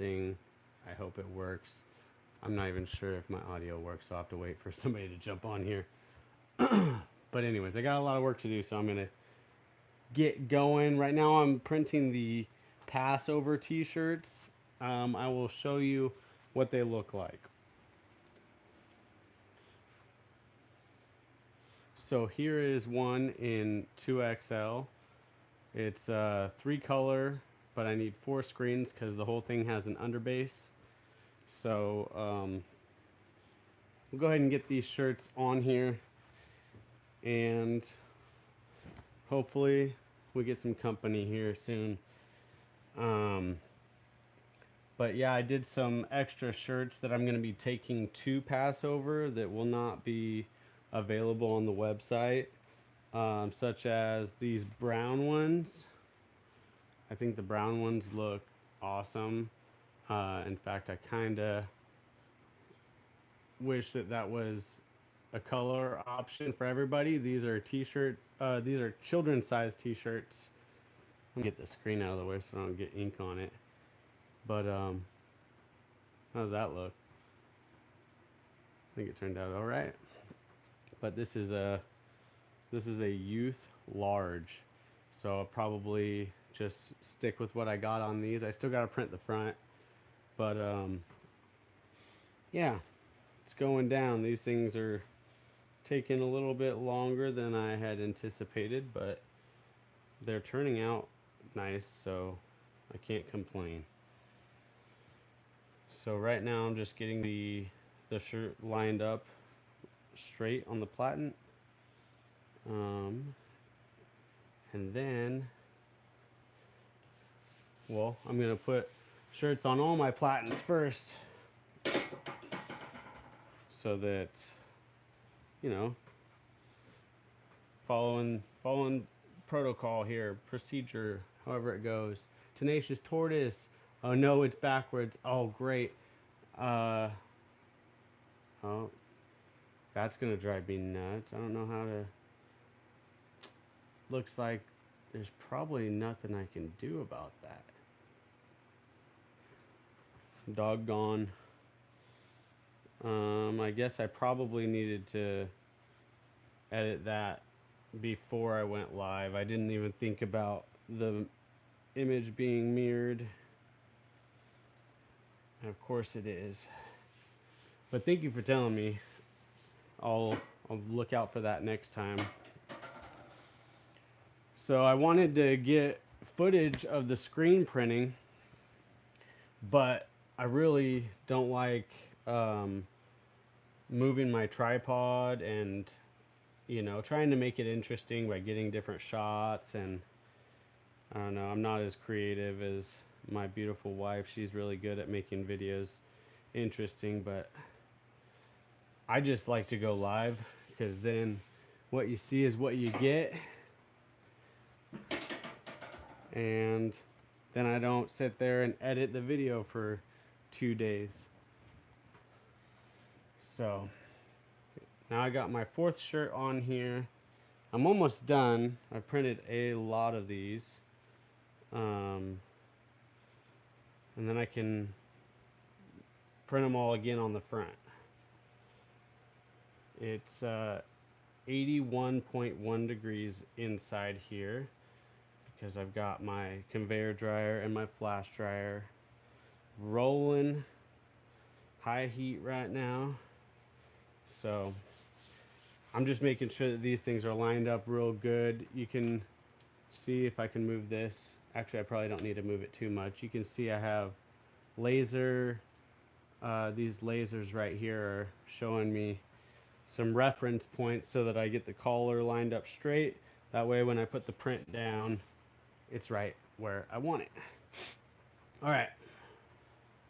I hope it works. I'm not even sure if my audio works, so I'll have to wait for somebody to jump on here. But anyways, I got a lot of work to do, so I'm gonna get going. Right now I'm printing the Passover t-shirts. I will show you what they look like. So here is one in 2XL. It's three color, but I need four screens because the whole thing has an underbase. So we'll go ahead and get these shirts on here, and hopefully we get some company here soon. Um, but yeah, I did some extra shirts that I'm going to be taking to Passover that will not be available on the website, such as these brown ones. I think the brown ones look awesome. In fact, I kind of wish that that was a color option for everybody. These are t-shirt. These are children's size t-shirts. Let me get the screen out of the way so I don't get ink on it. But how does that look? I think it turned out all right. But this is a youth large, so I'll probably just stick with what I got on these. I still got to print the front, but yeah, it's going down. These things are taking a little bit longer than I had anticipated, but they're turning out nice, so I can't complain. So right now I'm just getting the shirt lined up straight on the platen. And then, well, I'm gonna put shirts on all my platens first, so that, you know, following protocol here, procedure, however it goes. Tenacious tortoise. Oh no, it's backwards. Oh great. Uh, oh, that's gonna drive me nuts. I don't know how to. Looks like there's probably nothing I can do about that. Doggone. I guess I probably needed to edit that before I went live. I didn't even think about the image being mirrored. And of course it is. But thank you for telling me. I'll look out for that next time. So I wanted to get footage of the screen printing, but I really don't like moving my tripod and trying to make it interesting by getting different shots. And I don't know, I'm not as creative as my beautiful wife. She's really good at making videos interesting, but I just like to go live because then what you see is what you get. And then I don't sit there and edit the video for 2 days. So now I got my fourth shirt on here. I'm almost done. I printed a lot of these. And then I can print them all again on the front. It's 81.1 degrees inside here because I've got my conveyor dryer and my flash dryer rolling high heat right now. So I'm just making sure that these things are lined up real good. You can see if I can move this. Actually, I probably don't need to move it too much. You can see I have laser, these lasers right here are showing me some reference points so that I get the collar lined up straight. That way when I put the print down, it's right where I want it. All right,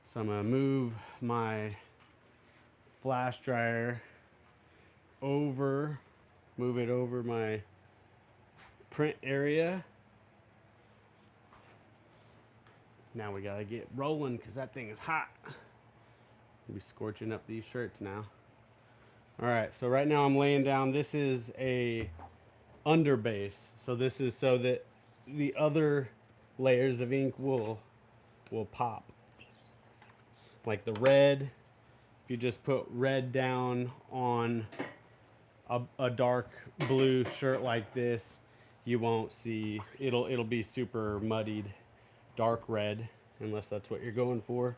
so I'm gonna move my flash dryer over, move it over my print area. Now we gotta get rolling because that thing is hot. I'll be scorching up these shirts now. All right, so right now I'm laying down. This is a underbase, so this is so that the other layers of ink will pop. Like the red, if you just put red down on a dark blue shirt like this, you won't see, it'll be super muddied, dark red, unless that's what you're going for.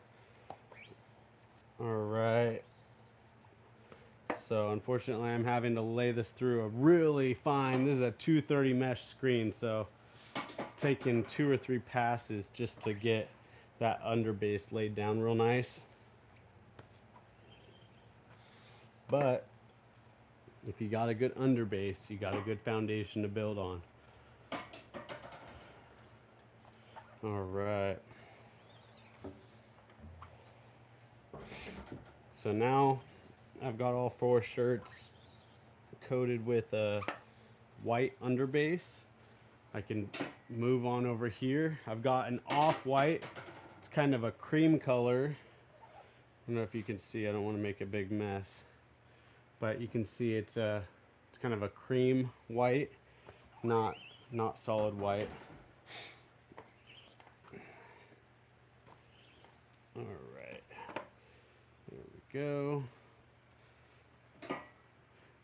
All right. So unfortunately, I'm having to lay this through a really fine, this is a 230 mesh screen, so it's taken 2 or 3 passes just to get that underbase laid down real nice. But if you got a good underbase, you got a good foundation to build on. All right. So now I've got all 4 shirts coated with a white underbase. I can move on over here. I've got an off-white. It's kind of a cream color. I don't know if you can see. I don't want to make a big mess, but you can see it's kind of a cream white, not solid white. All right, there we go.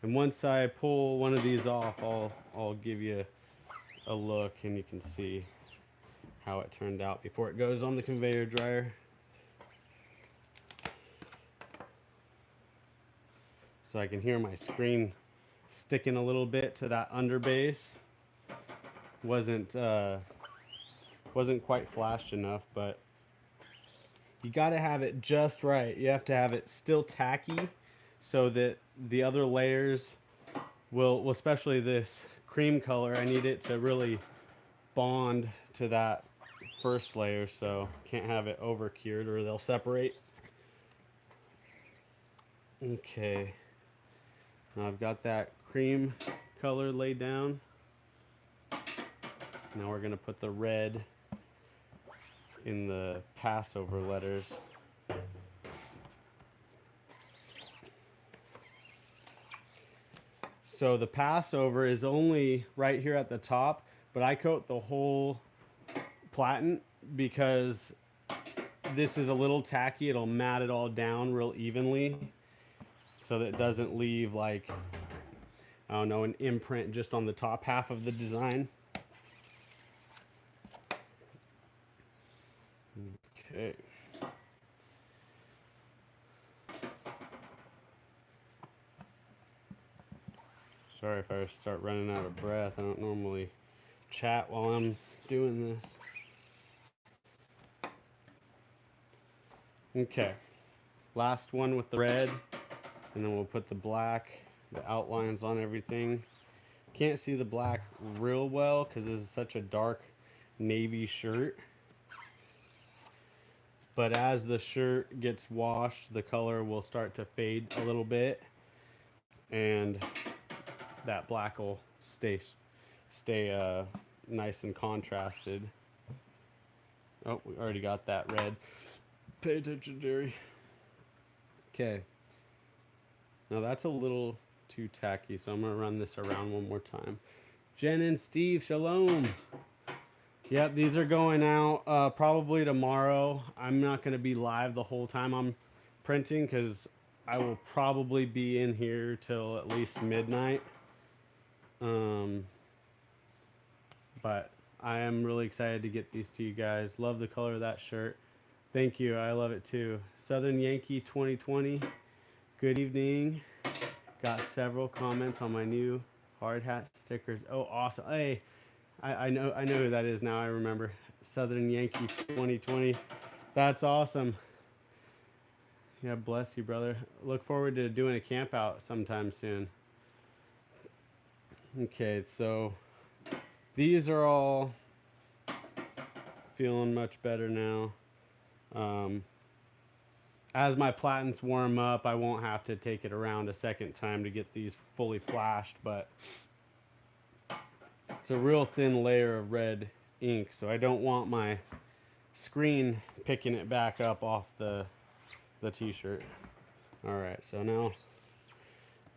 And once I pull one of these off, I'll give you a look and you can see how it turned out before it goes on the conveyor dryer. So I can hear my screen sticking a little bit to that underbase. Wasn't quite flashed enough, but you got to have it just right. You have to have it still tacky so that the other layers will, especially this cream color, I need it to really bond to that first layer, so can't have it over cured or they'll separate. Okay, now I've got that cream color laid down. Now we're gonna put the red in the Passover letters. So the Passover is only right here at the top, but I coat the whole platen because this is a little tacky. It'll mat it all down real evenly so that it doesn't leave like, I don't know, an imprint just on the top half of the design. Okay. Sorry if I start running out of breath. I don't normally chat while I'm doing this. Okay. Last one with the red, and then we'll put the black, the outlines on everything. Can't see the black real well because this is such a dark navy shirt. But as the shirt gets washed, the color will start to fade a little bit, and that black will stay nice and contrasted. Oh, we already got that red. Pay attention, Jerry. Okay. Now that's a little too tacky, so I'm gonna run this around one more time. Jen and Steve, shalom. Yep, these are going out probably tomorrow. I'm not gonna be live the whole time I'm printing because I will probably be in here till at least midnight. But I am really excited to get these to you guys. Love the color of that shirt. Thank you. I love it too. Southern Yankee 2020. Good evening. Got several comments on my new hard hat stickers. Oh, awesome. Hey, I know who that is now. I remember. Southern Yankee 2020. That's awesome. Yeah, bless you, brother. Look forward to doing a camp out sometime soon. Okay, so these are all feeling much better now. As my platens warm up, I won't have to take it around a second time to get these fully flashed, but it's a real thin layer of red ink, so I don't want my screen picking it back up off the t-shirt. All right, so now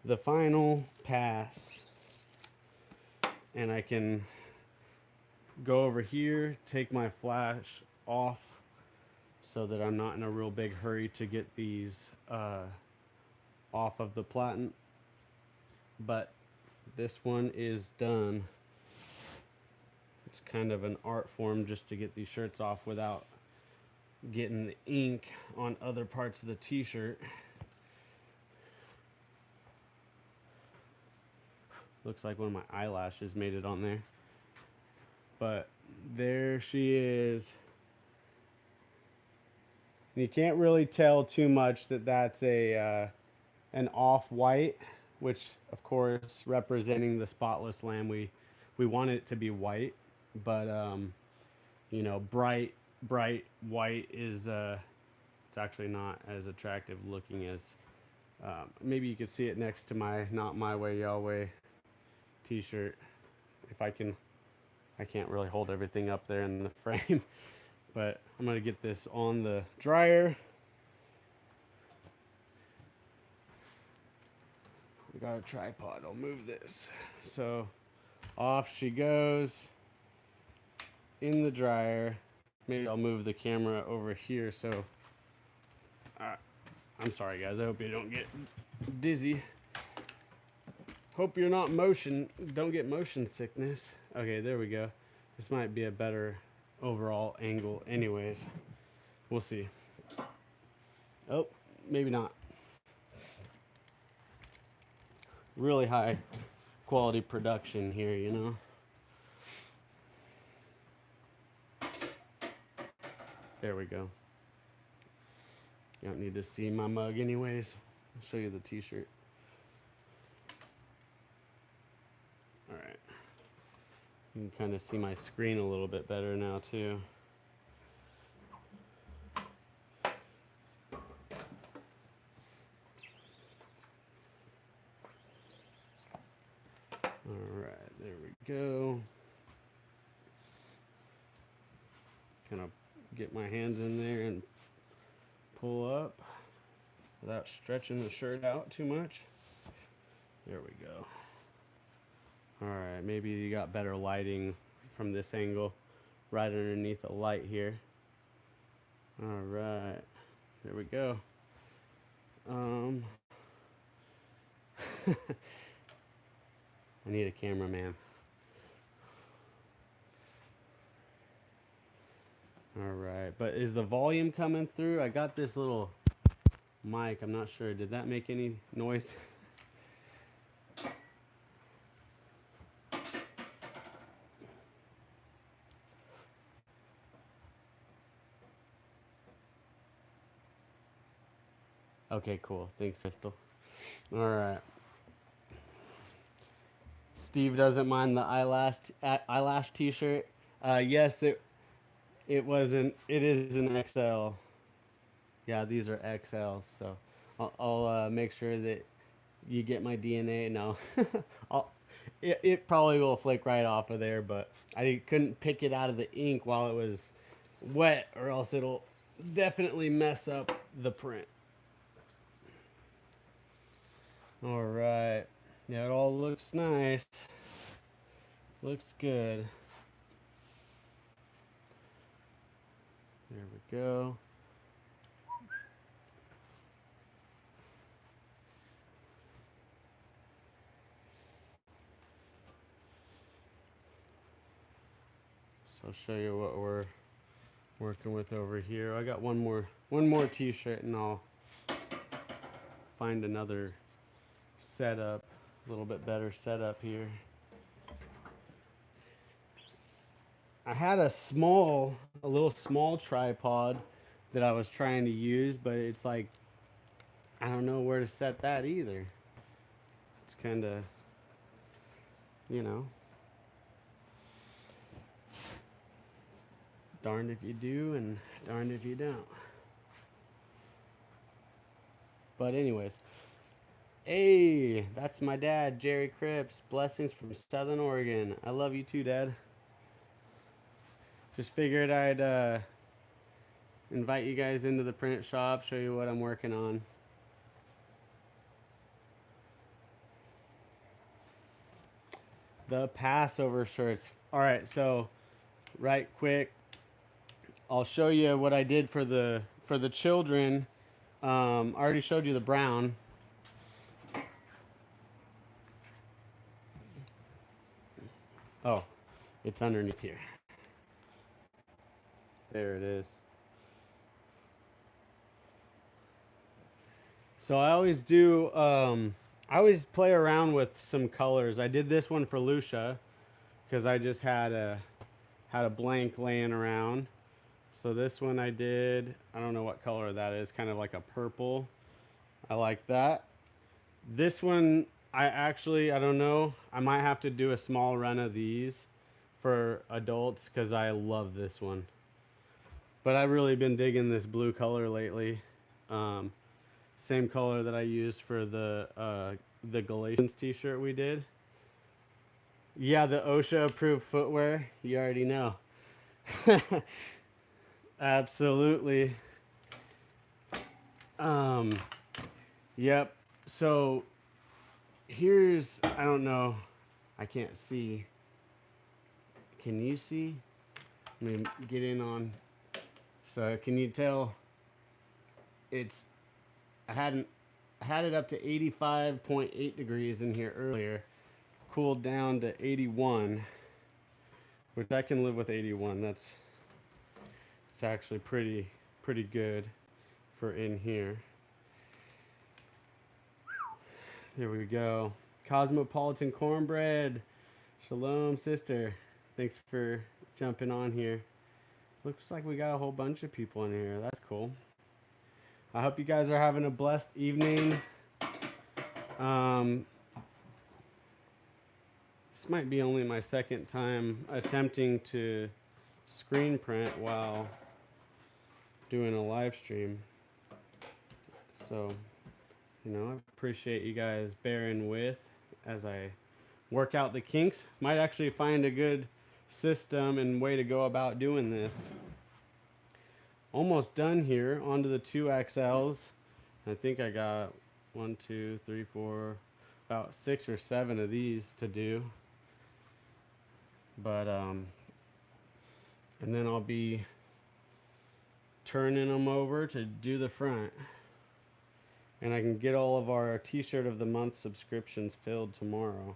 the final pass, and I can go over here, take my flash off so that I'm not in a real big hurry to get these off of the platen. But this one is done. It's kind of an art form just to get these shirts off without getting the ink on other parts of the t-shirt. Looks like one of my eyelashes made it on there. But there she is. You can't really tell too much that that's an off-white, which of course representing the spotless lamb. We wanted it to be white, but you know, bright white is it's actually not as attractive looking as maybe you could see it next to my Not My Way Yahweh t-shirt. If I can't really hold everything up there in the frame, but I'm gonna get this on the dryer. We got a tripod, I'll move this. So off she goes in the dryer. Maybe I'll move the camera over here so I'm sorry guys, I hope you don't get dizzy. Hope you're not don't get motion sickness. Okay, there we go. This might be a better overall angle anyways. We'll see. Oh, maybe not. Really high quality production here, you know. There we go. You don't need to see my mug anyways. I'll show you the t-shirt. All right. You can kind of see my screen a little bit better now too. All right, there we go. Kind of get my hands in there and pull up without stretching the shirt out too much. There we go. All right, maybe you got better lighting from this angle, right underneath the light here. All right, there we go. I need a cameraman. All right, but is the volume coming through? I got this little mic. I'm not sure. Did that make any noise? Okay, cool. Thanks, Crystal. All right. Steve doesn't mind the eyelash t-shirt. Yes, it wasn't. It is an XL. Yeah, these are XLs. So I'll make sure that you get my DNA. No, it probably will flake right off of there, but I couldn't pick it out of the ink while it was wet, or else it'll definitely mess up the print. All right. Yeah, it all looks nice. Looks good. There we go. So I'll show you what we're working with over here. I got one more t-shirt and I'll find another setup, a little bit better setup here. I had a little small tripod that I was trying to use, but it's like, I don't know where to set that either. It's kind of, you know, darned if you do and darned if you don't. But anyways, hey, that's my dad, Jerry Cripps. Blessings from Southern Oregon. I love you too, Dad. Just figured I'd invite you guys into the print shop, show you what I'm working on. The Passover shirts. All right, so right quick, I'll show you what I did for the children. I already showed you the brown. Oh, it's underneath here. There it is. So I always do. I always play around with some colors. I did this one for Lucia because I just had a blank laying around. So this one I did. I don't know what color that is. Kind of like a purple. I like that. This one I don't know. I might have to do a small run of these for adults because I love this one. But I've really been digging this blue color lately. Um, Same color that I used for the Galatians T-shirt we did. Yeah, the OSHA approved footwear. You already know. Absolutely. Um, yep. So here's, I don't know. I can't see. Can you see? Let me get in on. So can you tell? It's I had it up to 85.8 degrees in here earlier. Cooled down to 81, which I can live with 81. It's actually pretty good for in here. There we go. Cosmopolitan cornbread. Shalom, sister. Thanks for jumping on here. Looks like we got a whole bunch of people in here. That's cool. I hope you guys are having a blessed evening. Um, this might be only my second time attempting to screen print while doing a live stream. So, I appreciate you guys bearing with as I work out the kinks. Might actually find a good system and way to go about doing this. Almost done here. Onto the 2XLs. I think I got 1, 2, 3, 4, about 6 or 7 of these to do. But and then I'll be turning them over to do the front. And I can get all of our T-shirt of the month subscriptions filled tomorrow,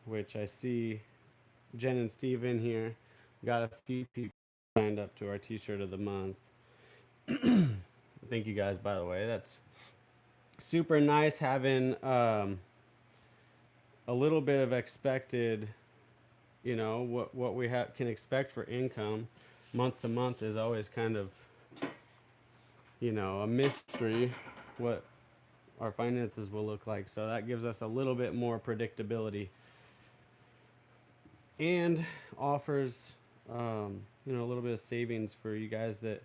which I see Jen and Steve in here. Got a few people signed up to our T-shirt of the month. Thank you guys, by the way. That's super nice having a little bit of expected, what we can expect for income month to month is always kind of, a mystery what our finances will look like. So that gives us a little bit more predictability and offers, a little bit of savings for you guys that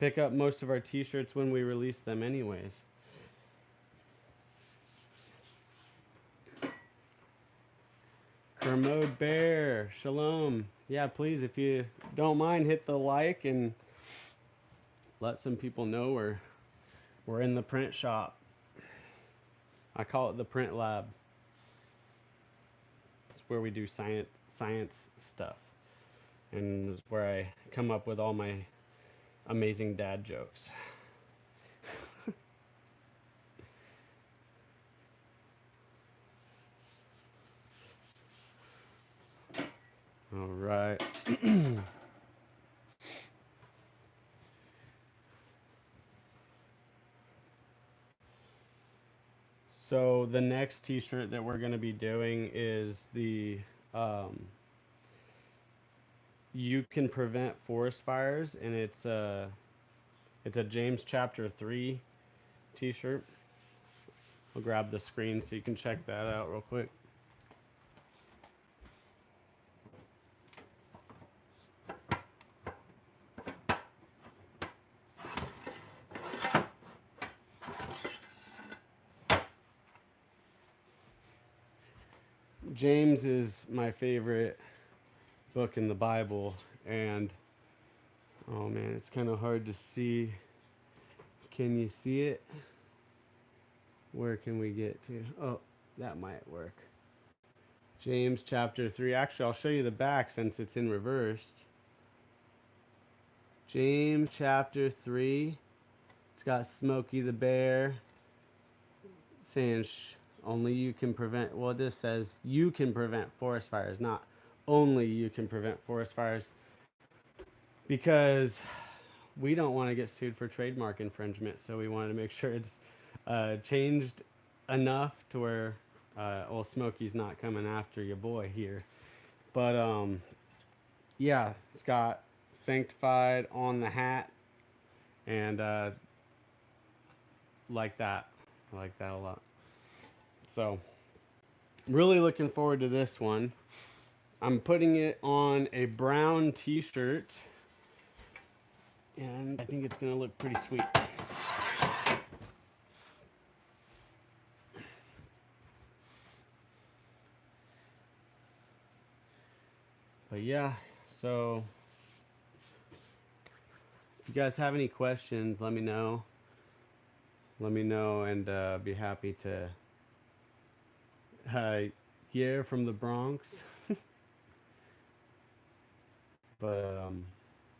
pick up most of our T-shirts when we release them anyways. Kermode Bear, shalom. Yeah, please, if you don't mind, hit the like and let some people know we're in the print shop. I call it the print lab. It's where we do science stuff. And it's where I come up with all my amazing dad jokes. All right. So the next T-shirt that we're going to be doing is the "You Can Prevent Forest Fires," and it's a James chapter 3 T-shirt. I'll grab the screen so you can check that out real quick. James is my favorite book in the Bible, and oh man, it's kind of hard to see. Can you see it? Where can we get to? Oh, that might work. James chapter 3. Actually, I'll show you the back since it's in reversed. James chapter 3. It's got Smokey the Bear saying only you can prevent, well, this says you can prevent forest fires, not only you can prevent forest fires, because we don't want to get sued for trademark infringement. So we wanted to make sure it's changed enough to where, well, Smokey's not coming after your boy here. But yeah, it's got Sanctified on the hat, and like that. I like that a lot. So, really looking forward to this one. I'm putting it on a brown t-shirt, and I think it's going to look pretty sweet. But yeah, so if you guys have any questions, let me know. Let me know, and be happy to hear from the Bronx. But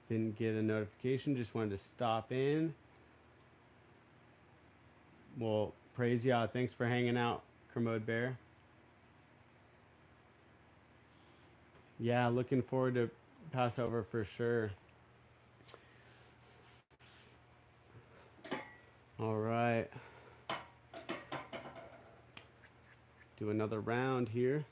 didn't get a notification. Just wanted to stop in. Well, praise Yah. Thanks for hanging out, Kermode Bear. Yeah, looking forward to Passover for sure. All right. Do another round here.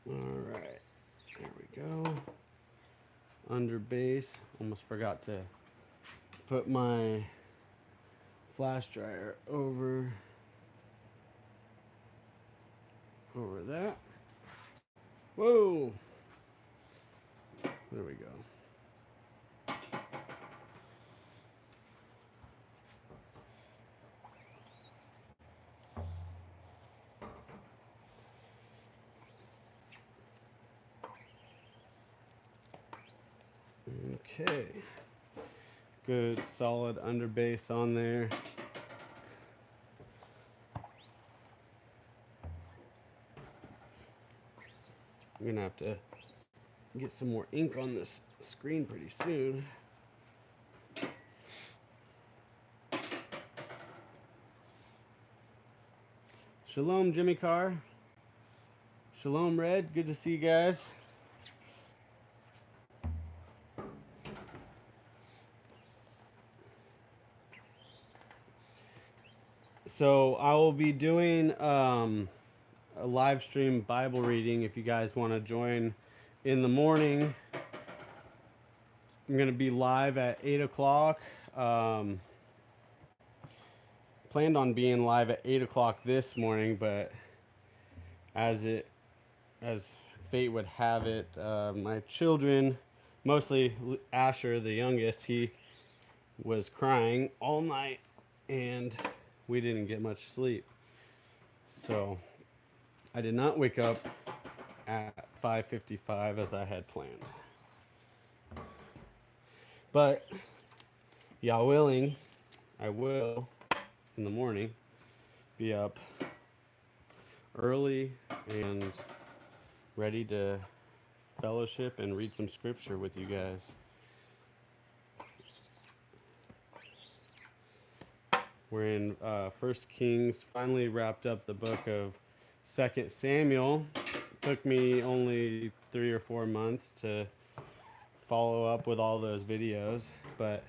All right. There we go. Under base. Almost forgot to put my flash dryer over that. Whoa. There we go. Okay. Good solid underbase on there. I'm gonna have to get some more ink on this screen pretty soon. Shalom, Jimmy Carr. Shalom, Red. Good to see you guys. So I will be doing a live stream Bible reading if you guys want to join in the morning. I'm going to be live at 8 o'clock. Planned on being live at 8 o'clock this morning, but as fate would have it, my children, mostly Asher, the youngest, he was crying all night, and we didn't get much sleep. So I did not wake up at 5:55 as I had planned. But Yah willing, I will in the morning be up early and ready to fellowship and read some scripture with you guys. We're in 1 Kings, finally wrapped up the book of 2 Samuel. It took me only 3 or 4 months to follow up with all those videos, but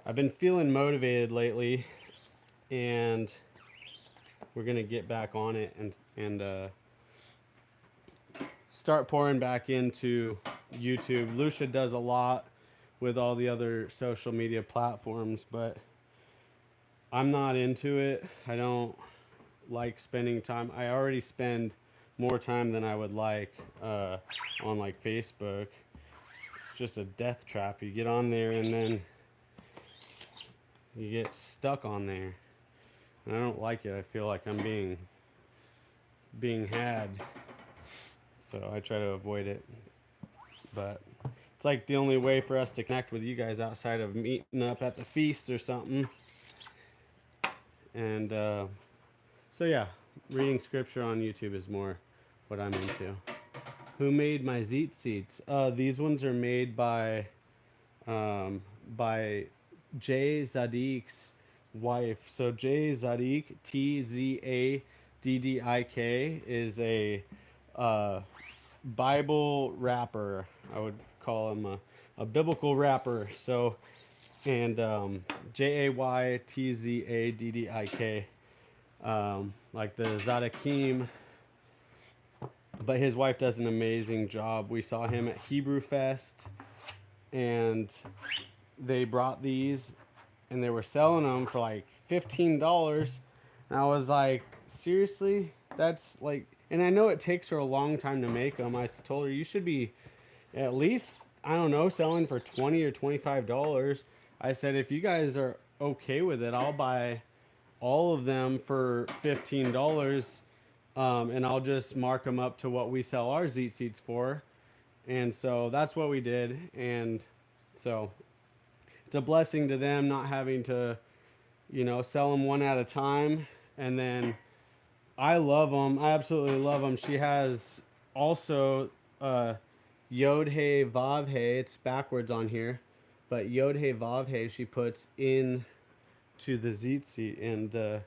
I've been feeling motivated lately, and we're gonna get back on it and start pouring back into YouTube. Lucia does a lot with all the other social media platforms, but I'm not into it. I don't like spending time. I already spend more time than I would like on like Facebook. It's just a death trap. You get on there and then you get stuck on there. And I don't like it. I feel like I'm being had. So I try to avoid it. But it's like the only way for us to connect with you guys outside of meeting up at the feast or something. And so yeah, reading scripture on YouTube is more what I'm into. Who made my Zeet seats? These ones are made um, by Jay Zadik's wife. So Jay Zadik, Tzaddik, is uh, Bible rapper. I would call him a biblical rapper. So, and Jaytzaddik, like the Zadakim. But his wife does an amazing job. We saw him at Hebrew Fest, and they brought these, and they were selling them for like $15. And I was like, seriously? That's like, and I know it takes her a long time to make them. I told her, you should be at least, I don't know, selling for $20 or $25. I said, if you guys are okay with it, I'll buy all of them for $15, and I'll just mark them up to what we sell our Zeet seats for. And so that's what we did. And so it's a blessing to them not having to, sell them one at a time. And then I love them. I absolutely love them. She has also Yod He Vav He. It's backwards on here, but Yod He Vav He she puts in to the Zeet seat, and I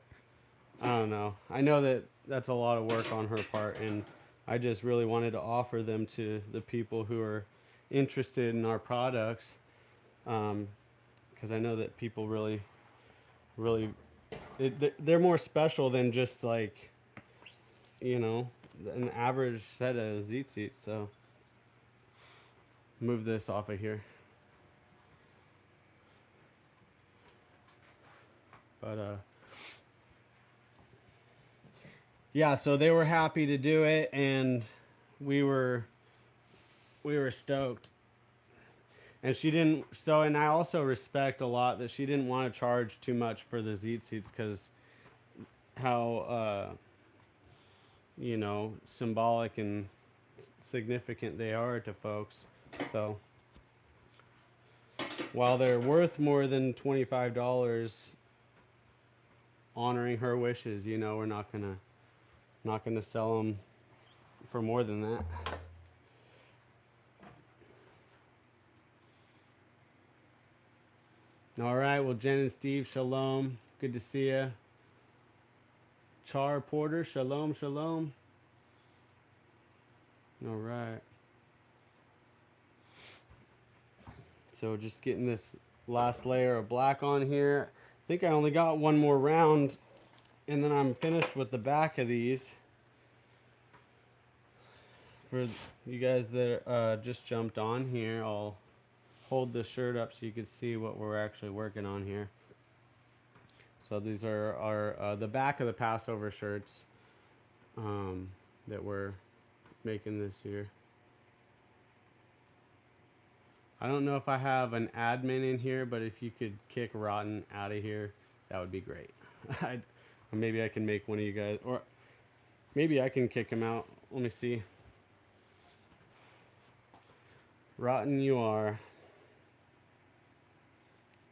don't know. I know that that's a lot of work on her part, and I just really wanted to offer them to the people who are interested in our products, because I know that people really, really, they're more special than just like, you know, an average set of Zeet seats. So move this off of here. But yeah, so they were happy to do it, and we were stoked. And she didn't. So, and I also respect a lot that she didn't want to charge too much for the Zeet seats because how symbolic and significant they are to folks. So while they're worth more than $25, honoring her wishes, we're not gonna sell them for more than that. All right, well, Jen and Steve, shalom. Good to see you. Char Porter, shalom, shalom. All right. So just getting this last layer of black on here. I think I only got one more round, and then I'm finished with the back of these. For you guys that just jumped on here, I'll hold the shirt up so you can see what we're actually working on here. So these are our the back of the Passover shirts that we're making this year. I don't know if I have an admin in here, but if you could kick Rotten out of here, that would be great. Maybe I can make one of you guys, or maybe I can kick him out. Let me see. Rotten, you are.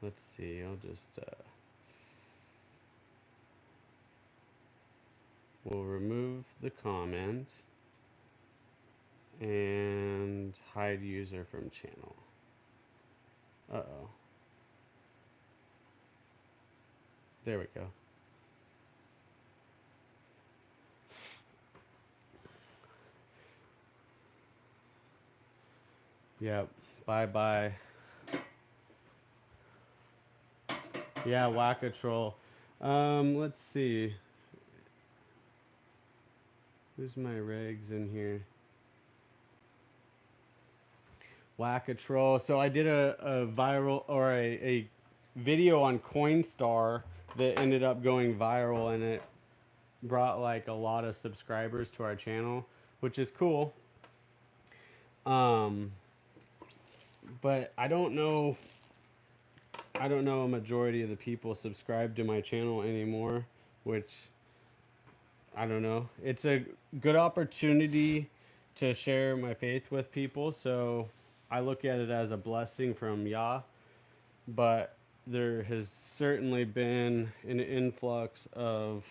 Let's see. I'll just we'll remove the comment and hide user from channel. Uh-oh. There we go. Yep. Bye-bye. Yeah, Whack-A-Troll. Let's see. Who's my regs in here? Whack-A-Troll. So I did a viral, or a video on Coinstar that ended up going viral, and it brought like a lot of subscribers to our channel, which is cool. But I don't know a majority of the people subscribe to my channel anymore, which I don't know. It's a good opportunity to share my faith with people, so I look at it as a blessing from Yah. But there has certainly been an influx of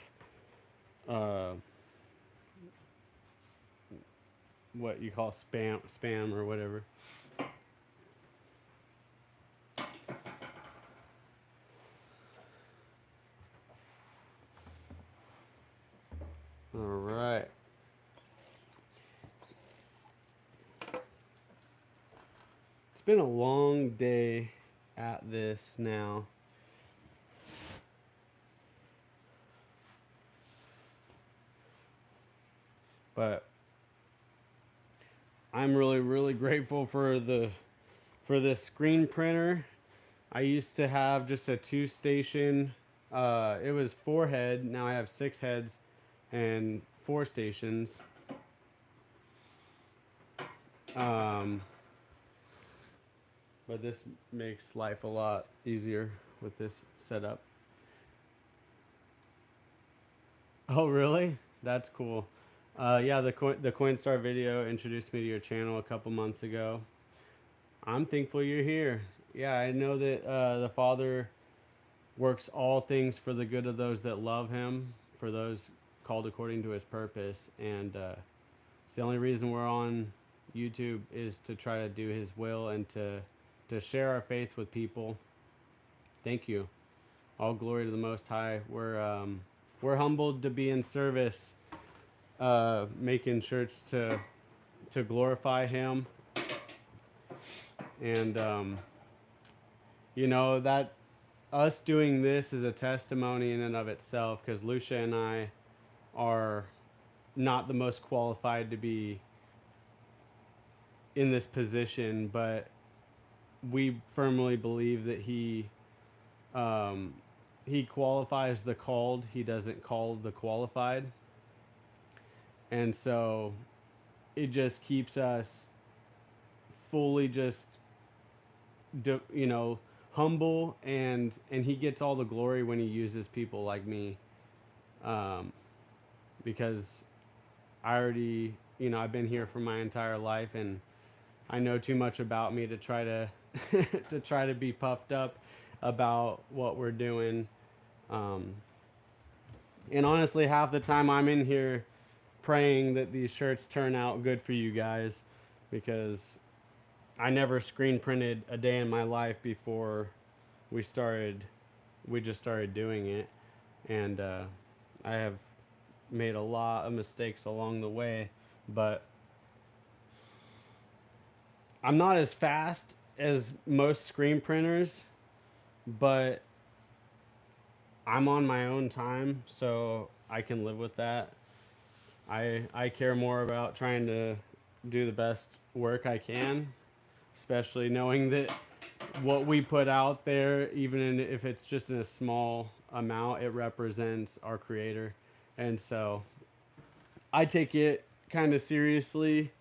uh, what you call spam or whatever. All right. It's been a long day at this now. But I'm really, really grateful for this screen printer. I used to have just a 2 station. It was 4 head. Now I have 6 heads and 4 stations. Um, but this makes life a lot easier with this setup. Oh, really? That's cool. Yeah, the Coinstar video introduced me to your channel a couple months ago. I'm thankful you're here. Yeah, I know that the Father works all things for the good of those that love Him, for those called according to His purpose. And it's the only reason we're on YouTube is to try to do His will and to share our faith with people. Thank you. All glory to the Most High. We're humbled to be in service, making shirts to glorify Him, and you know that us doing this is a testimony in and of itself, because Lucia and I are not the most qualified to be in this position, but we firmly believe that um, he qualifies the called. He doesn't call the qualified. And so it just keeps us fully just, you know, humble, and he gets all the glory when he uses people like me. Um, because I already, you know, I've been here for my entire life, and I know too much about me to try to to try to be puffed up about what we're doing. Um, and honestly, half the time I'm in here praying that these shirts turn out good for you guys, because I never screen printed a day in my life before we started. We just started doing it, and I have made a lot of mistakes along the way, but I'm not as fast as most screen printers, but I'm on my own time, so I can live with that. I care more about trying to do the best work I can, especially knowing that what we put out there, if it's just in a small amount, it represents our Creator. And so I take it kind of seriously.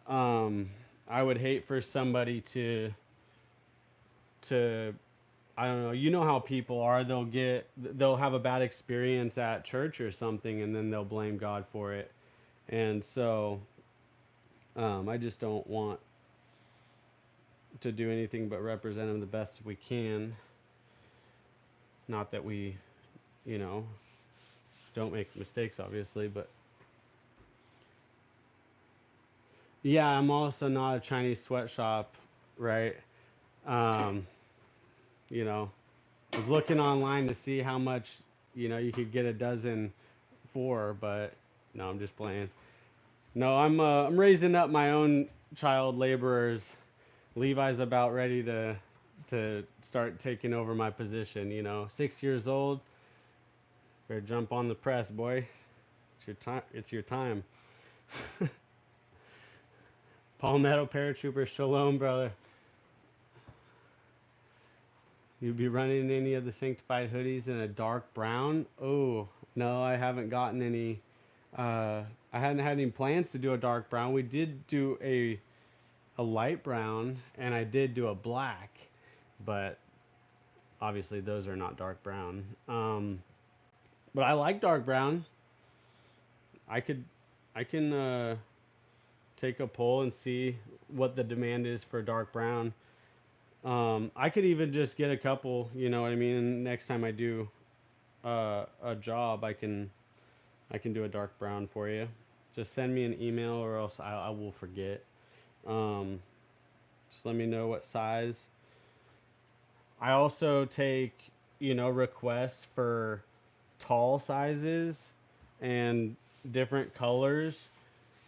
I would hate for somebody to I don't know. You know how people are. They'll have a bad experience at church or something, and then they'll blame God for it. And so I just don't want to do anything but represent Him the best we can. Not that we, you know, don't make mistakes, obviously, but yeah, I'm also not a Chinese sweatshop, right? Um, you know, I was looking online to see how much, you know, you could get a dozen for, but no, I'm just playing. No, I'm raising up my own child laborers. Levi's about ready to start taking over my position. You know, 6 years old. Better jump on the press, boy. It's your time. It's your time. Palmetto paratrooper, shalom, brother. You'd be running any of the sanctified hoodies in a dark brown? Oh, no, I haven't gotten any. I hadn't had any plans to do a dark brown. We did do a light brown, and I did do a black, but obviously those are not dark brown. But I like dark brown. I could, I can take a poll and see what the demand is for dark brown. I could even just get a couple, you know what I mean? And next time I do a job, I can do a dark brown for you. Just send me an email or else I will forget. Um, just let me know what size. I also take, you know, requests for tall sizes and different colors,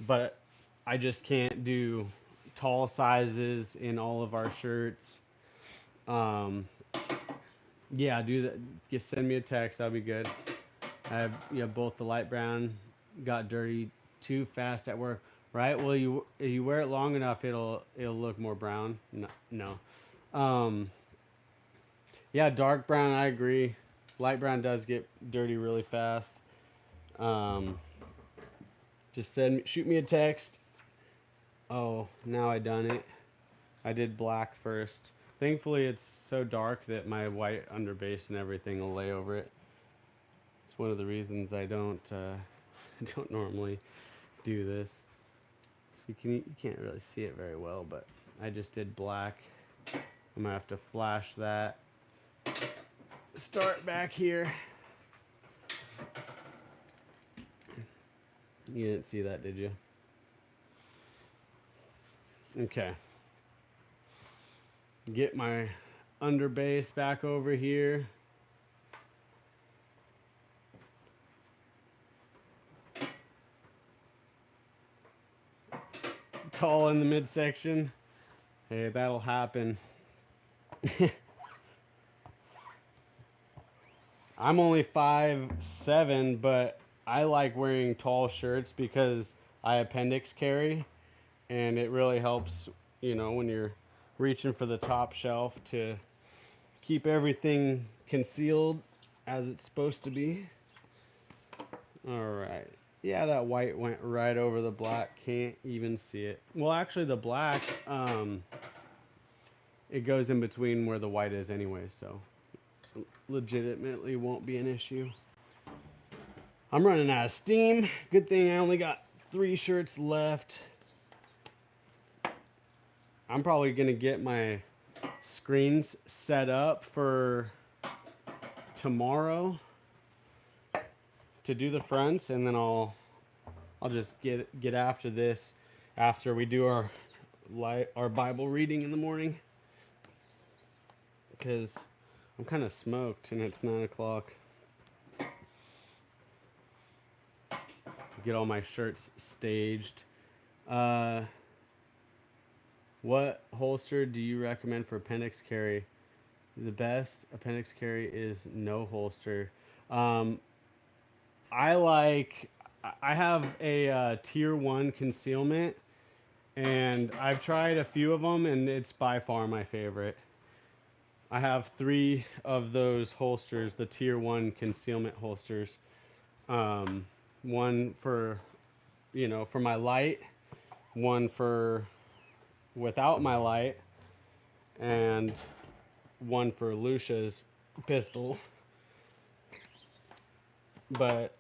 but I just can't do tall sizes in all of our shirts. Um, yeah, do that. Just send me a text. That'll be good. I have, you know, both the light brown got dirty too fast at work. Right? Well, you if you wear it long enough, it'll look more brown. No, no. Um, yeah, dark brown. I agree. Light brown does get dirty really fast. Um, just shoot me a text. Oh, now I done it. I did black first. Thankfully, it's so dark that my white underbase and everything will lay over it. It's one of the reasons I don't don't normally do this. So you can't really see it very well, but I just did black. I'm gonna have to flash that. Start back here. You didn't see that, did you? Okay. Get my underbase back over here. Tall in the midsection. Hey, that'll happen. I'm only 5'7", but I like wearing tall shirts because I appendix carry, and it really helps, you know, when you're reaching for the top shelf to keep everything concealed as it's supposed to be. All right. Yeah, that white went right over the black. Can't even see it. Well, actually, the black, it goes in between where the white is anyway, so legitimately won't be an issue. I'm running out of steam. Good thing I only got 3 shirts left. I'm probably going to get my screens set up for tomorrow to do the fronts, and then I'll just get after this after we do our Bible reading in the morning, because I'm kind of smoked and it's 9 o'clock. Get all my shirts staged. What holster do you recommend for appendix carry? The best appendix carry is no holster. I have a tier 1 concealment, and I've tried a few of them, and it's by far my favorite. I have 3 of those holsters, the tier 1 concealment holsters. One for, you know, for my light, one for without my light, and one for Lucia's pistol. But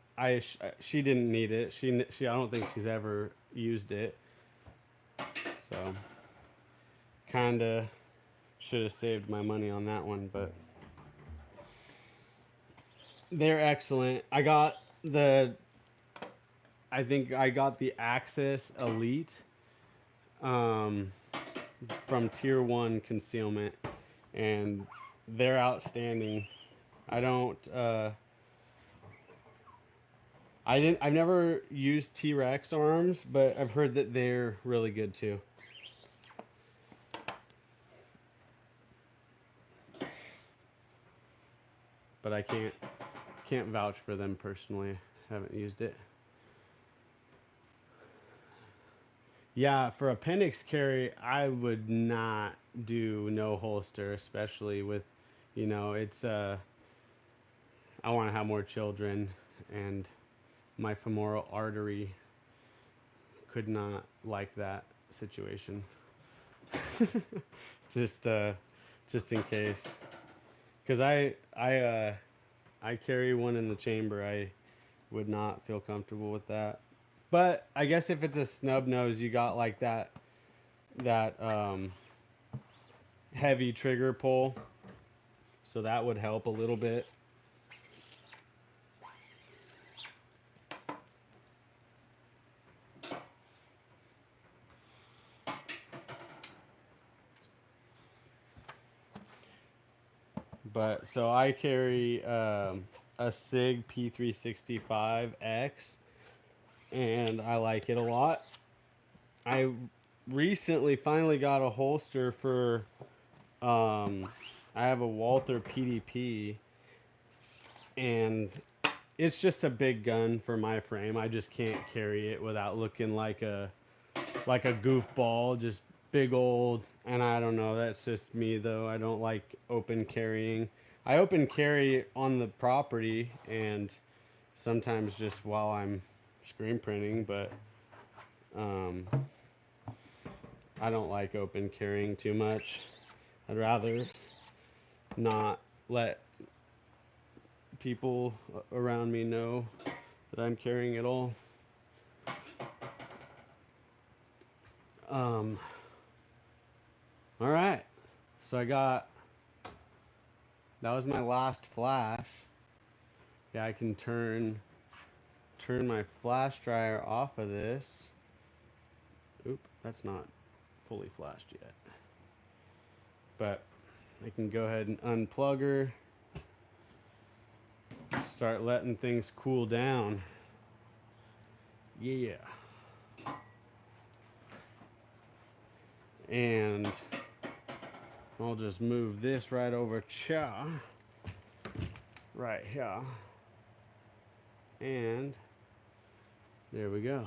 she didn't need it. She I don't think she's ever used it. So kind of should have saved my money on that one, but they're excellent. I think I got the Axis Elite from tier 1 concealment, and they're outstanding. I don't I've never used T-Rex arms, but I've heard that they're really good too. But I can't vouch for them personally. Haven't used it. Yeah, for appendix carry, I would not do no holster, especially with, you know, it's I want to have more children, and my femoral artery could not like that situation. just just in case, because I carry one in the chamber. I would not feel comfortable with that. But I guess if it's a snub nose, you got like that heavy trigger pull, so that would help a little bit. But so I carry a SIG P365X, and I like it a lot. I recently finally got a holster for I have a Walther PDP, and it's just a big gun for my frame. I just can't carry it without looking like a goofball, just big old. And I don't know, that's just me though. I don't like open carrying. I open carry on the property and sometimes just while I'm screen printing, but um, I don't like open carrying too much. I'd rather not let people around me know that I'm carrying it all. Um, all right. So that was my last flash. Yeah, I can turn my flash dryer off of this. Oop, that's not fully flashed yet. But I can go ahead and unplug her. Start letting things cool down. Yeah. And I'll just move this right over cha. Right here. And there we go.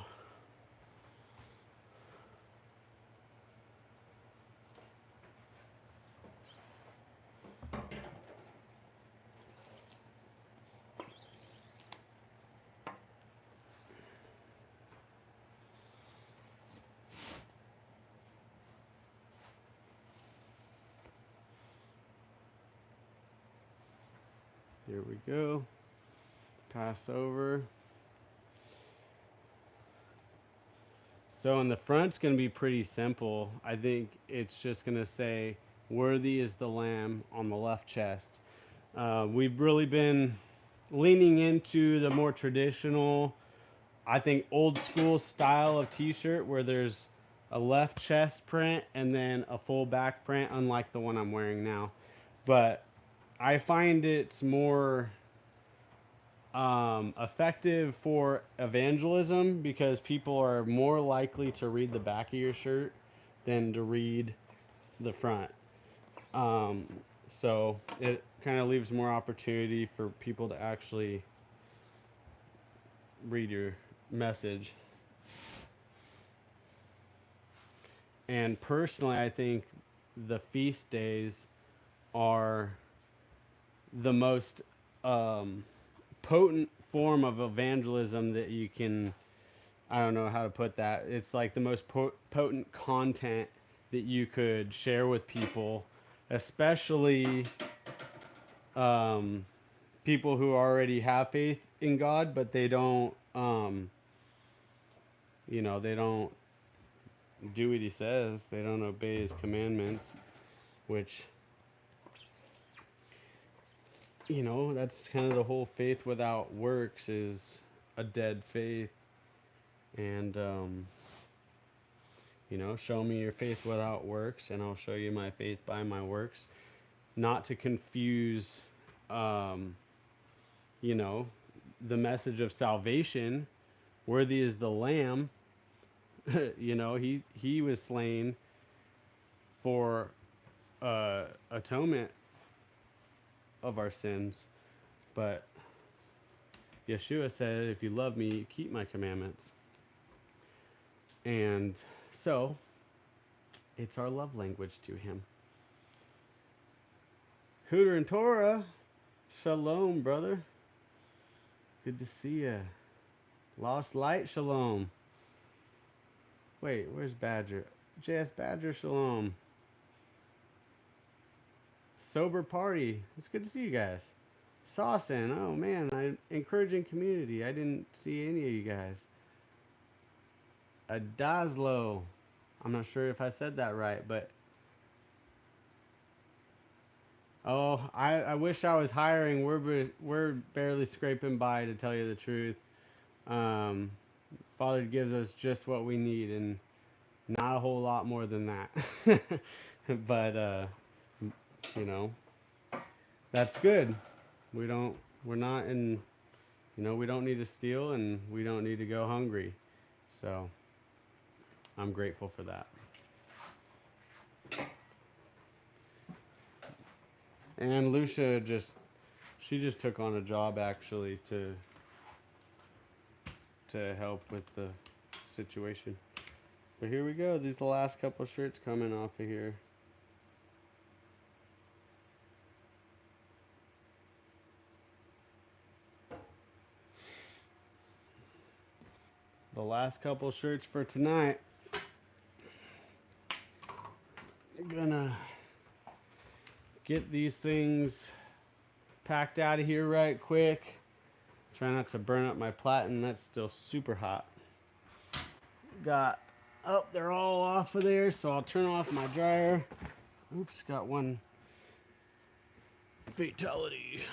There we go. Passover. So in the front's going to be pretty simple. I think it's just going to say, "Worthy is the Lamb" on the left chest. We've really been leaning into the more traditional, I think, old school style of t-shirt where there's a left chest print and then a full back print, unlike the one I'm wearing now. But I find it's more effective for evangelism because people are more likely to read the back of your shirt than to read the front. Um, so it kind of leaves more opportunity for people to actually read your message. And personally, I think the feast days are the most potent form of evangelism that you can. I don't know how to put that. It's like the most potent content that you could share with people, especially people who already have faith in God, but they don't, they don't do what He says. They don't obey His commandments, which, that's kind of the whole faith without works is a dead faith. And, show me your faith without works, and I'll show you my faith by my works. Not to confuse, the message of salvation. Worthy is the Lamb. He was slain for atonement of our sins. But Yeshua said, if you love me, keep my commandments. And so, it's our love language to Him. Hooter and Torah, shalom, brother. Good to see ya. Lost Light, shalom. Wait, where's Badger? JS Badger, shalom. Sober Party, it's good to see you guys. Saucin, oh man, encouraging community. I didn't see any of you guys. A Daslo, I'm not sure if I said that right, but Oh, I wish I was hiring. We're barely scraping by, to tell you the truth. Um, Father gives us just what we need, and not a whole lot more than that. But you know, that's good. We don't. We're not in. We don't need to steal, and we don't need to go hungry. So I'm grateful for that. And Lucia she just took on a job actually to help with the situation. But here we go. These are the last couple shirts coming off of here. The last couple shirts for tonight. I'm gonna get these things packed out of here right quick. Try not to burn up my platen. That's still super hot. Got, oh, they're all off of there, so I'll turn off my dryer. Oops, got one fatality.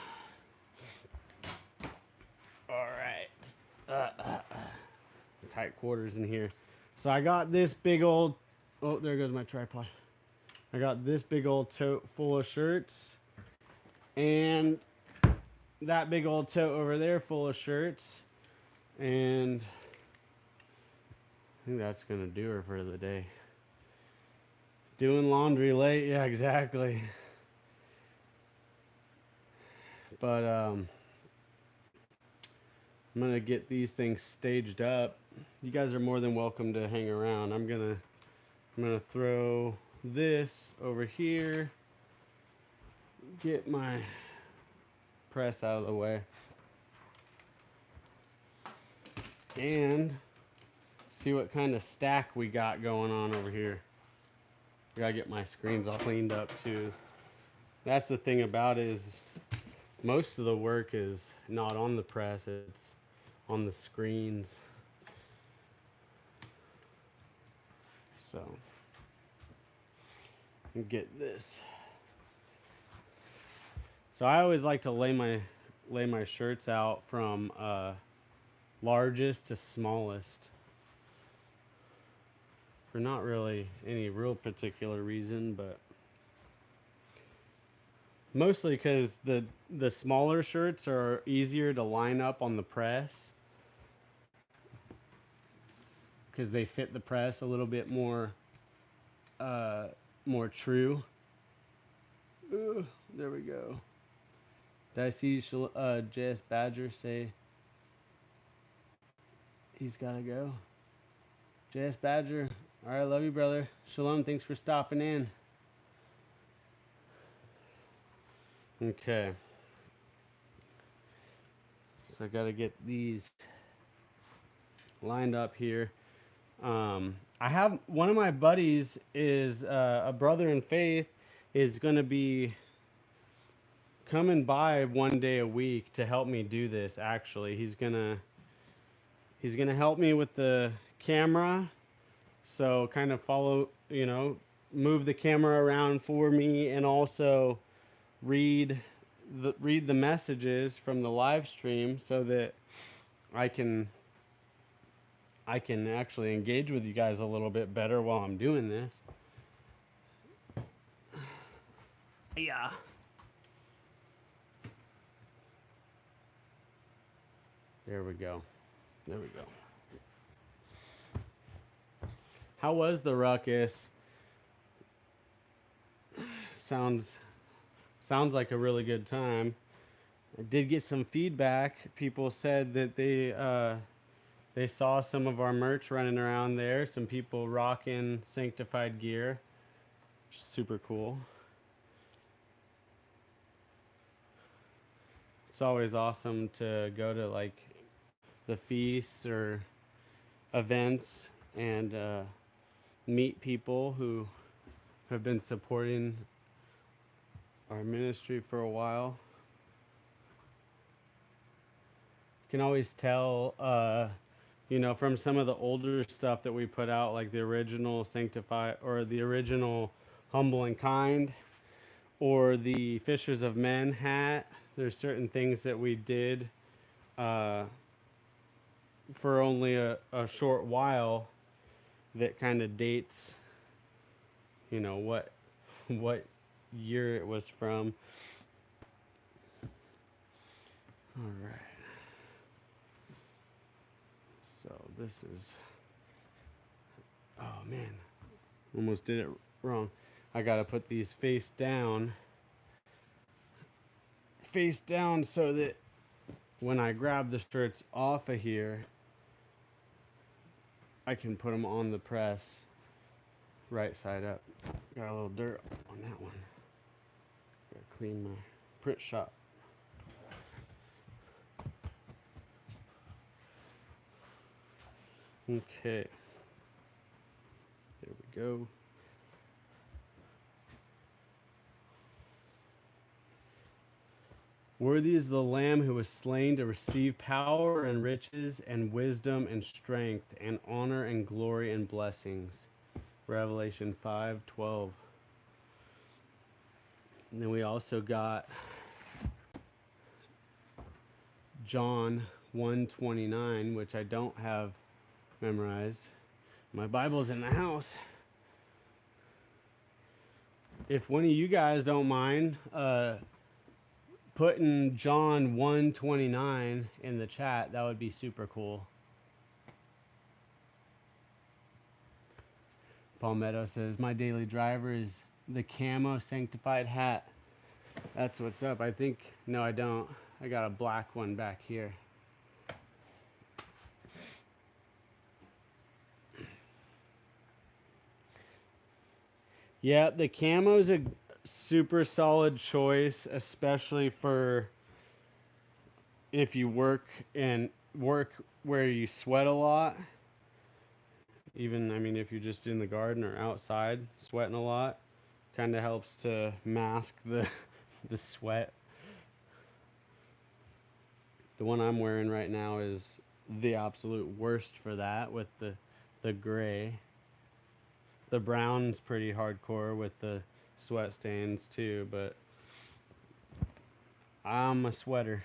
All right. Tight quarters in here. So I got this big old, oh, there goes my tripod. I got this big old tote full of shirts, and that big old tote over there full of shirts, and I think that's gonna do her for the day. Doing laundry late, yeah, exactly. But I'm gonna get these things staged up. You guys are more than welcome to hang around. I'm gonna throw this over here. Get my press out of the way. And see what kind of stack we got going on over here. I gotta get my screens all cleaned up too. That's the thing about it, is most of the work is not on the press, it's on the screens. So get this. So I always like to lay my shirts out from largest to smallest, for not really any real particular reason, but mostly because the smaller shirts are easier to line up on the press, because they fit the press a little bit more more true. Ooh, there we go. Did I see JS Badger say he's gotta go? JS Badger, all right, love you, brother. Shalom, thanks for stopping in. Okay. So I gotta get these lined up here. I have one of my buddies is a brother in faith, is gonna be coming by one day a week to help me do this. Actually, he's gonna help me with the camera, so kind of follow, move the camera around for me, and also read the messages from the live stream, so that I can actually engage with you guys a little bit better while I'm doing this. Yeah. There we go. There we go. How was the ruckus? Sounds like a really good time. I did get some feedback. People said that they saw some of our merch running around there. Some people rocking Sanctified gear, which is super cool. It's always awesome to go to like the feasts or events and meet people who have been supporting our ministry for a while. You can always tell, from some of the older stuff that we put out, like the original Sanctify or the original Humble and Kind. or the Fishers of Men hat. There's certain things that we did uh, for only a short while that kind of dates, what what year it was from. All right. So this is, oh man, almost did it wrong. I gotta put these face down so that when I grab the shirts off of here, I can put them on the press right side up. Got a little dirt on that one. Gotta clean my print shop. Okay. There we go. Worthy is the Lamb who was slain to receive power and riches and wisdom and strength and honor and glory and blessings. Revelation 5:12. And then we also got John 1:29, which I don't have memorized. My Bible's in the house. If one of you guys don't mind putting John 1:29 in the chat, that would be super cool. Palmetto says, my daily driver is the camo sanctified hat. That's what's up. I think, no, I don't. I got a black one back here. Yeah, the camo's a super solid choice, especially for if you work where you sweat a lot. Even, I mean, if you're just in the garden or outside sweating a lot, kind of helps to mask the the sweat. The one I'm wearing right now is the absolute worst for that, with the gray. The brown's pretty hardcore with the sweat stains too, but I'm a sweater,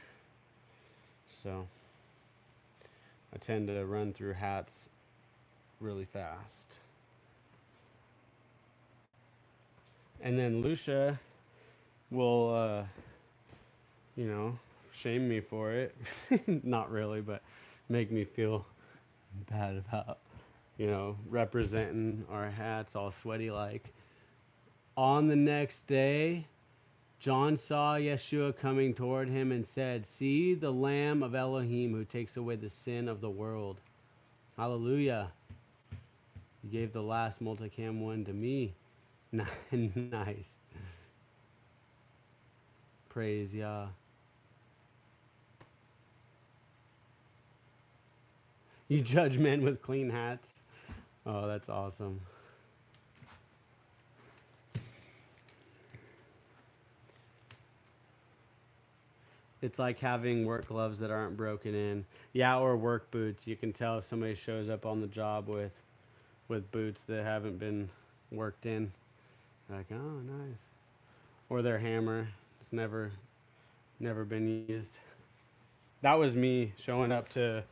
so I tend to run through hats really fast. And then Lucia will, shame me for it. Not really, but make me feel bad about, representing our hats all sweaty like. On the next day, John saw Yeshua coming toward him and said, see the Lamb of Elohim who takes away the sin of the world. Hallelujah. You gave the last multicam one to me. Nice. Praise Yah. You judge men with clean hats. Oh, that's awesome. It's like having work gloves that aren't broken in. Yeah, or work boots. You can tell if somebody shows up on the job with boots that haven't been worked in. Like, oh, nice. Or their hammer. It's never been used. That was me showing up to,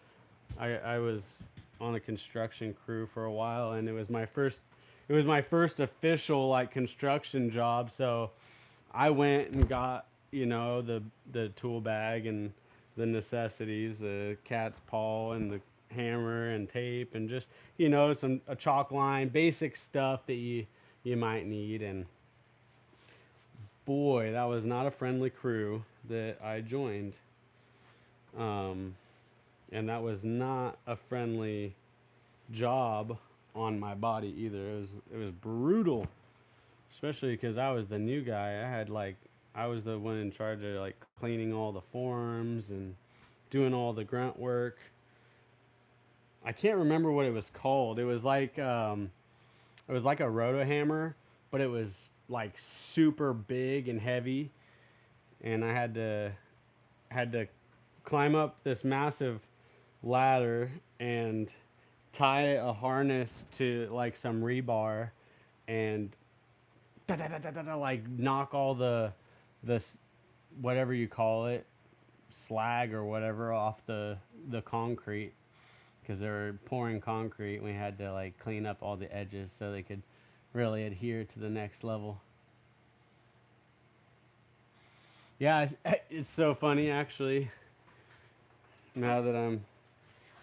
I was on a construction crew for a while, and it was my first official like construction job. So I went and got, the tool bag and the necessities, the cat's paw and the hammer and tape and just, a chalk line, basic stuff that you might need. And boy, that was not a friendly crew that I joined. And that was not a friendly job on my body either. It was brutal, especially because I was the new guy. I was the one in charge of like cleaning all the forms and doing all the grunt work. I can't remember what it was called. It was like a roto hammer, but it was like super big and heavy, and I had to climb up this massive ladder and tie a harness to like some rebar and like knock all the whatever you call it, slag or whatever, off the concrete, because they were pouring concrete. We had to like clean up all the edges so they could really adhere to the next level. Yeah, it's so funny actually. Now that I'm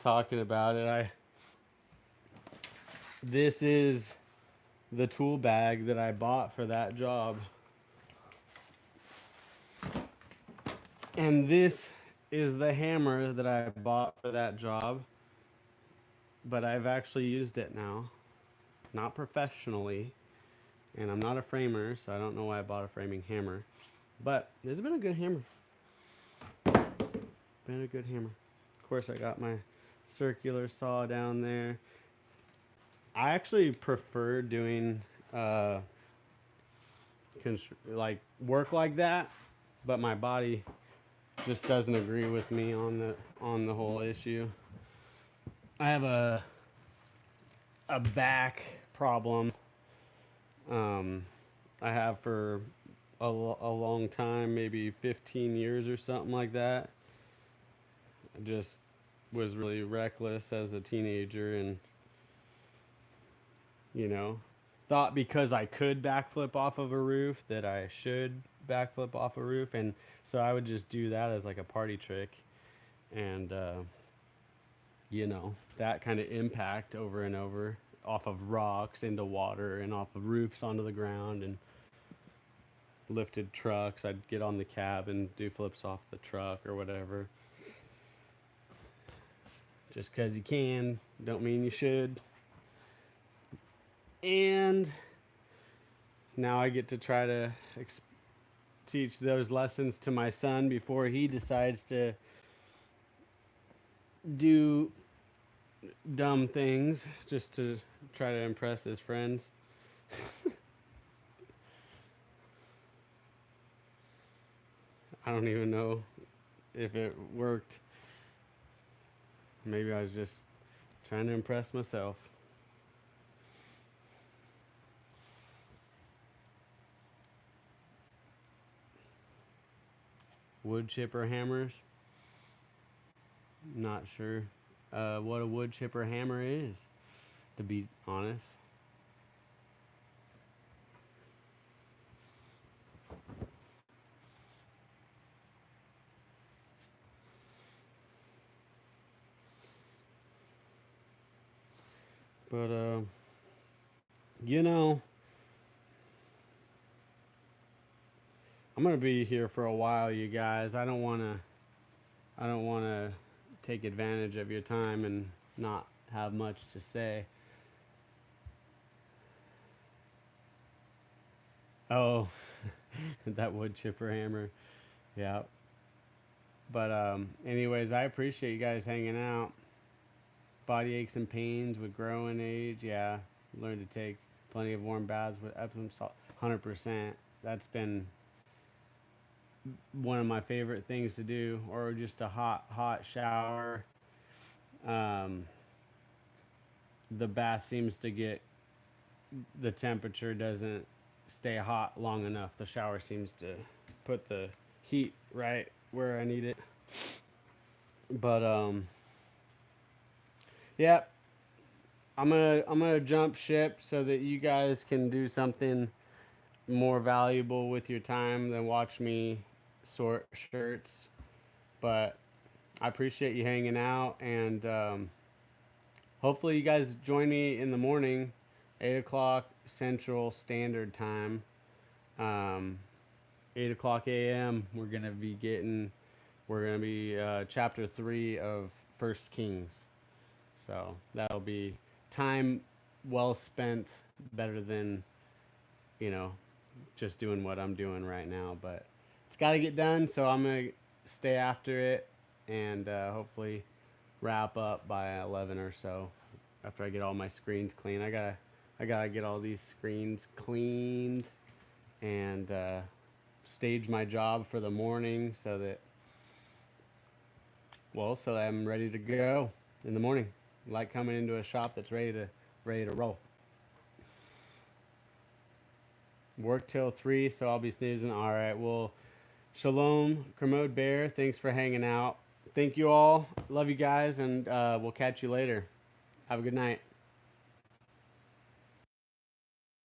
talking about it, I this is the tool bag that I bought for that job. And this is the hammer that I bought for that job, but I've actually used it now, not professionally, and I'm not a framer, so I don't know why I bought a framing hammer. But this has been a good hammer. Been a good hammer. Of course, I got my circular saw down there. I actually prefer doing uh, like work like that, but my body just doesn't agree with me on the whole issue. I have a back problem. Um, I have for a long time, maybe 15 years or something like that. I just was really reckless as a teenager, and you know, thought because I could backflip off of a roof that I should backflip off a roof, and so I would just do that as like a party trick, and that kind of impact over and over, off of rocks into water and off of roofs onto the ground, and lifted trucks. I'd get on the cab and do flips off the truck or whatever. Just because you can, don't mean you should. And now I get to try to teach those lessons to my son before he decides to do dumb things just to try to impress his friends. I don't even know if it worked. Maybe I was just trying to impress myself. Wood chipper hammers. Not sure what a wood chipper hammer is, to be honest. But you know, I'm gonna be here for a while, you guys. I don't wanna take advantage of your time and not have much to say. Oh, that wood chipper hammer. Yeah. But anyways, I appreciate you guys hanging out. Body aches and pains with growing age. Yeah, learn to take plenty of warm baths with Epsom salt. 100%. That's been one of my favorite things to do, or just a hot shower. Um, the bath seems to get, the temperature doesn't stay hot long enough. The shower seems to put the heat right where I need it. But yeah, I'm gonna jump ship so that you guys can do something more valuable with your time than watch me sort shirts. But I appreciate you hanging out, and hopefully you guys join me in the morning, 8 o'clock Central Standard Time. Um, 8 o'clock a.m. We're gonna be chapter 3 of First Kings. So that'll be time well spent, better than you know just doing what I'm doing right now. But it's got to get done, so I'm gonna stay after it, and hopefully wrap up by 11 or so. After I get all my screens clean, I gotta get all these screens cleaned, and stage my job for the morning so that I'm ready to go in the morning. Like coming into a shop that's ready to roll. Work till 3, so I'll be snoozing. All right. Well, shalom, Kermode Bear. Thanks for hanging out. Thank you all. Love you guys, and we'll catch you later. Have a good night.